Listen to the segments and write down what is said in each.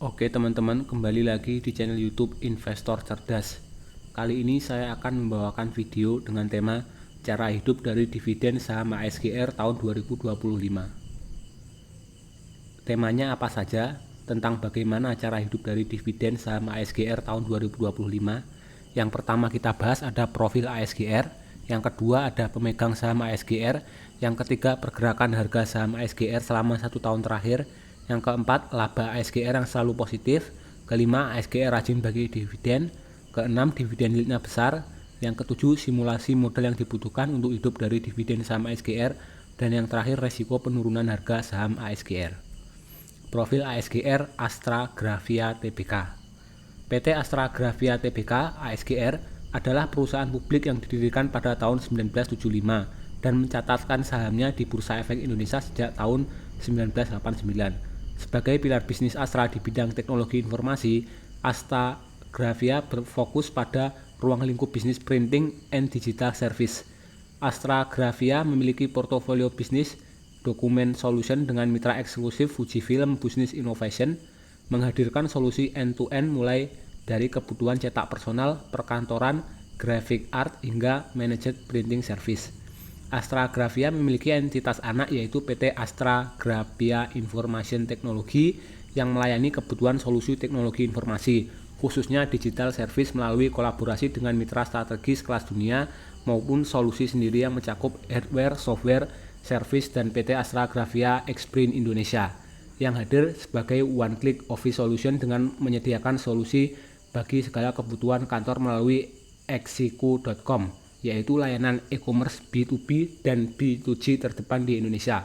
Oke teman-teman, kembali lagi di channel YouTube Investor Cerdas. Kali ini saya akan membawakan video dengan tema cara hidup dari dividen saham ASGR tahun 2025. Temanya apa saja? Tentang bagaimana cara hidup dari dividen saham ASGR tahun 2025. Yang pertama kita bahas ada profil ASGR, yang kedua ada pemegang saham ASGR, yang ketiga pergerakan harga saham ASGR selama 1 tahun terakhir, yang keempat laba ASGR yang selalu positif, kelima ASGR rajin bagi dividen, keenam dividen yieldnya besar, yang ketujuh simulasi modal yang dibutuhkan untuk hidup dari dividen saham ASGR, dan yang terakhir resiko penurunan harga saham ASGR. Profil ASGR Astra Grafia Tbk. PT Astra Grafia Tbk (ASGR) adalah perusahaan publik yang didirikan pada tahun 1975 dan mencatatkan sahamnya di Bursa Efek Indonesia sejak tahun 1989. Sebagai pilar bisnis Astra di bidang teknologi informasi, Astra Grafia berfokus pada ruang lingkup bisnis printing and digital service. Astra Grafia memiliki portofolio bisnis dokumen solution dengan mitra eksklusif Fujifilm Business Innovation, menghadirkan solusi end-to-end mulai dari kebutuhan cetak personal, perkantoran, graphic art, hingga managed printing service. Astra Grafia memiliki entitas anak yaitu PT Astra Grafia Information Technology yang melayani kebutuhan solusi teknologi informasi, khususnya digital service melalui kolaborasi dengan mitra strategis kelas dunia maupun solusi sendiri yang mencakup hardware, software, service, dan PT Astra Grafia Xprint Indonesia yang hadir sebagai one click office solution dengan menyediakan solusi bagi segala kebutuhan kantor melalui exiku.com, yaitu layanan e-commerce B2B dan B2G terdepan di Indonesia.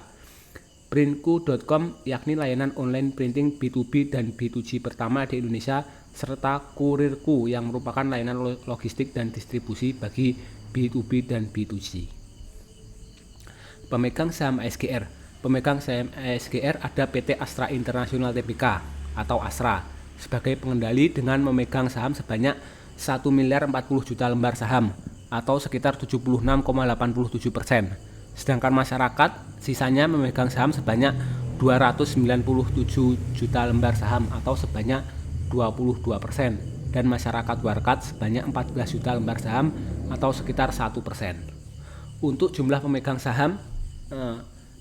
Printku.com yakni layanan online printing B2B dan B2G pertama di Indonesia, serta Kurirku yang merupakan layanan logistik dan distribusi bagi B2B dan B2G. Pemegang saham ASGR. Pemegang saham ASGR ada PT Astra International Tbk atau Astra sebagai pengendali dengan memegang saham sebanyak 1 miliar 40 juta lembar saham atau sekitar 76,87%. Sedangkan masyarakat sisanya memegang saham sebanyak 297 juta lembar saham atau sebanyak 22%, dan masyarakat warkat sebanyak 14 juta lembar saham atau sekitar 1%. Untuk jumlah pemegang saham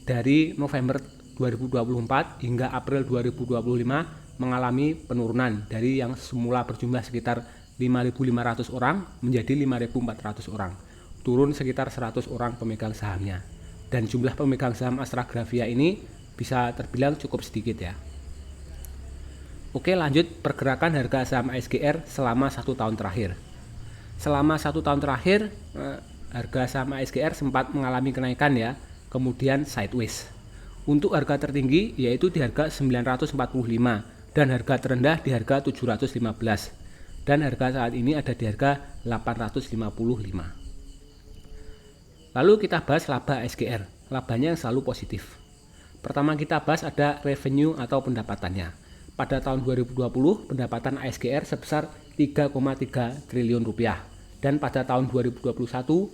dari November 2024 hingga April 2025 mengalami penurunan dari yang semula berjumlah sekitar 5.500 orang menjadi 5.400 orang, turun sekitar 100 orang pemegang sahamnya. Dan jumlah pemegang saham Astra Grafia ini bisa terbilang cukup sedikit ya. Oke, lanjut pergerakan harga saham ASGR selama 1 tahun terakhir. Selama 1 tahun terakhir harga saham ASGR sempat mengalami kenaikan ya, kemudian sideways. Untuk harga tertinggi yaitu di harga 945 dan harga terendah di harga 715, dan harga saat ini ada di harga 855. Lalu kita bahas laba ASGR, labanya yang selalu positif. Pertama kita bahas ada revenue atau pendapatannya. Pada tahun 2020 pendapatan ASGR sebesar 3,3 triliun rupiah, dan pada tahun 2021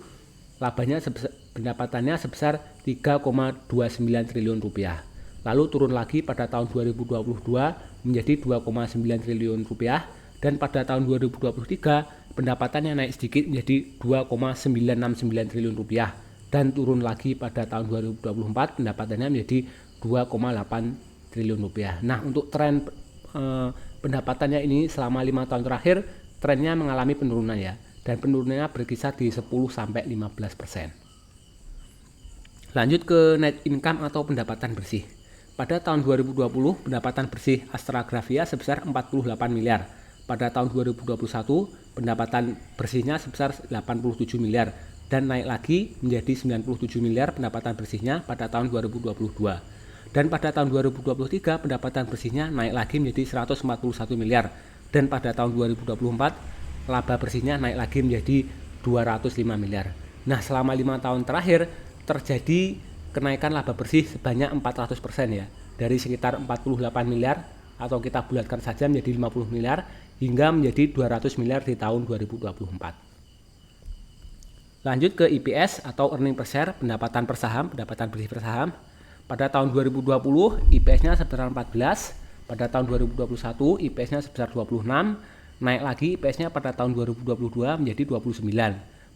pendapatannya sebesar 3,29 triliun rupiah. Lalu turun lagi pada tahun 2022 menjadi 2,9 triliun rupiah, dan pada tahun 2023 pendapatannya naik sedikit menjadi 2,969 triliun rupiah, dan turun lagi pada tahun 2024 pendapatannya menjadi 2,8 triliun rupiah. Nah, untuk tren pendapatannya ini selama 5 tahun terakhir trennya mengalami penurunan ya, dan penurunannya berkisar di 10-15%. Lanjut ke net income atau pendapatan bersih. Pada tahun 2020 pendapatan bersih Astra Grafia sebesar 48 miliar. Pada tahun 2021 pendapatan bersihnya sebesar 87 miliar dan naik lagi menjadi 97 miliar pendapatan bersihnya pada tahun 2022. Dan pada tahun 2023 pendapatan bersihnya naik lagi menjadi 141 miliar, dan pada tahun 2024 laba bersihnya naik lagi menjadi 205 miliar. Nah, selama 5 tahun terakhir terjadi kenaikan laba bersih sebanyak 400% ya, dari sekitar 48 miliar atau kita bulatkan saja menjadi 50 miliar hingga menjadi 200 miliar di tahun 2024. Lanjut ke EPS atau earning per share, pendapatan per saham, pendapatan bersih per saham. Pada tahun 2020 EPS-nya sebesar 14, Pada tahun 2021 IPS-nya sebesar 26, naik lagi IPS-nya pada tahun 2022 menjadi 29.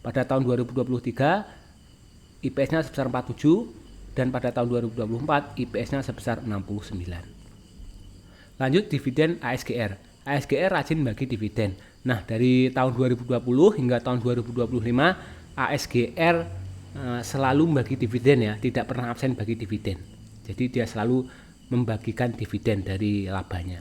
Pada tahun 2023 IPS-nya sebesar 47 dan pada tahun 2024 IPS-nya sebesar 69. Lanjut dividen ASGR. ASGR rajin bagi dividen. Nah, dari tahun 2020 hingga tahun 2025 ASGR selalu membagi dividen ya, tidak pernah absen bagi dividen. Jadi dia selalu membagikan dividen dari labanya.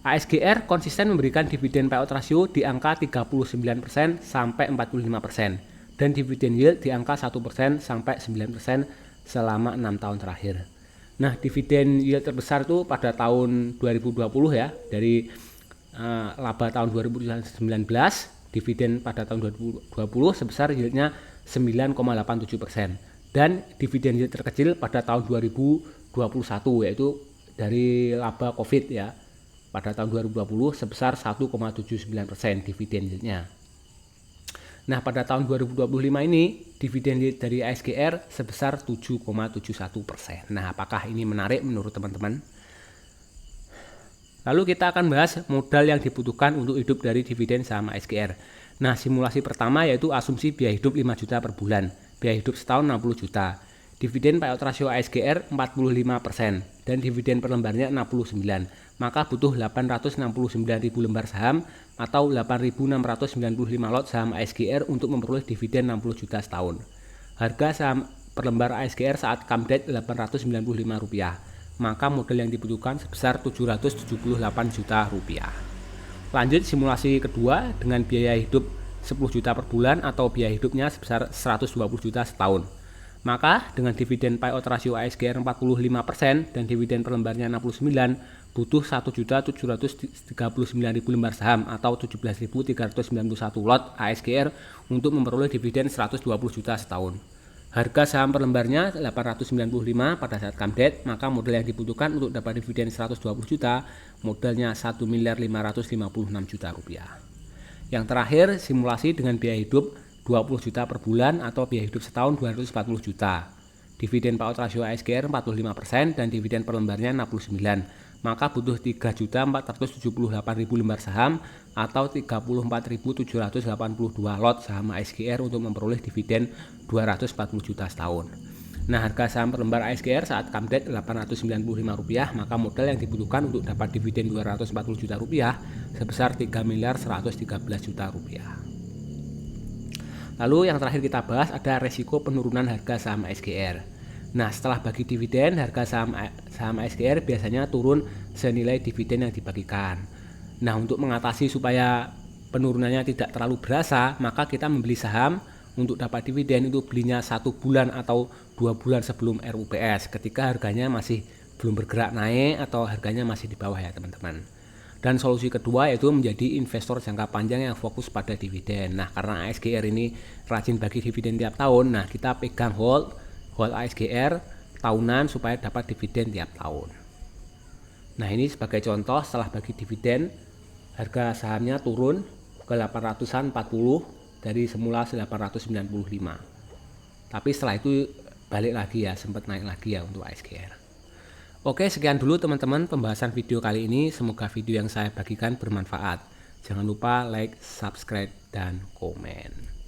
ASGR konsisten memberikan dividen payout ratio di angka 39% sampai 45% dan dividen yield di angka 1% sampai 9% selama 6 tahun terakhir. Nah, dividen yield terbesar itu pada tahun 2020 ya, dari laba tahun 2019, dividen pada tahun 2020 sebesar yieldnya 9,87% dan dividen yield terkecil pada tahun 2021 yaitu dari laba COVID ya, pada tahun 2020 sebesar 1,79% dividen yieldnya. Nah, pada tahun 2025 ini dividen yield dari ASGR sebesar 7,71%. Nah, apakah ini menarik menurut teman-teman? Lalu kita akan bahas modal yang dibutuhkan untuk hidup dari dividen saham ASGR. Nah, simulasi pertama yaitu asumsi biaya hidup 5 juta per bulan, biaya hidup setahun 60 juta. Dividen payout ratio ASGR 45% dan dividen per lembarnya 69. Maka butuh 869.000 lembar saham atau 8.695 lot saham ASGR untuk memperoleh dividen 60 juta setahun. Harga saham per lembar ASGR saat come date Rp895. Maka modal yang dibutuhkan sebesar Rp778 juta. Lanjut simulasi kedua dengan biaya hidup 10 juta per bulan atau biaya hidupnya sebesar 120 juta setahun. Maka dengan dividen payout ratio ASGR 45% dan dividen per lembarnya 69, butuh 1.739.000 lembar saham atau 17.391 lot ASGR untuk memperoleh dividen 120 juta setahun. Harga saham per lembarnya 895 pada saat come date, maka modal yang dibutuhkan untuk dapat dividen 120 juta, modalnya 1.556 juta rupiah. Yang terakhir, simulasi dengan biaya hidup 20 juta per bulan atau biaya hidup setahun 240 juta. Dividen payout rasio ASGR 45% dan dividen per lembarnya 69. Maka butuh 3.478.000 lembar saham atau 34.782 lot saham ASGR untuk memperoleh dividen 240 juta setahun. Nah, harga saham per lembar ASGR saat come date Rp895, maka modal yang dibutuhkan untuk dapat dividen 240 juta rupiah sebesar 3.113 juta rupiah. Lalu yang terakhir kita bahas ada resiko penurunan harga saham ASGR. Nah, setelah bagi dividen, harga saham ASGR biasanya turun senilai dividen yang dibagikan. Nah, untuk mengatasi supaya penurunannya tidak terlalu berasa, maka kita membeli saham untuk dapat dividen itu belinya 1 bulan atau 2 bulan sebelum RUPS ketika harganya masih belum bergerak naik atau harganya masih di bawah ya teman-teman. Dan solusi kedua yaitu menjadi investor jangka panjang yang fokus pada dividen. Nah, karena ASGR ini rajin bagi dividen tiap tahun, nah kita pegang hold ASGR tahunan supaya dapat dividen tiap tahun. Nah, ini sebagai contoh setelah bagi dividen harga sahamnya turun ke 840 dari semula 895. Tapi setelah itu balik lagi ya, sempat naik lagi ya untuk ASGR. Oke, sekian dulu teman-teman pembahasan video kali ini. Semoga video yang saya bagikan bermanfaat. Jangan lupa like, subscribe, dan komen.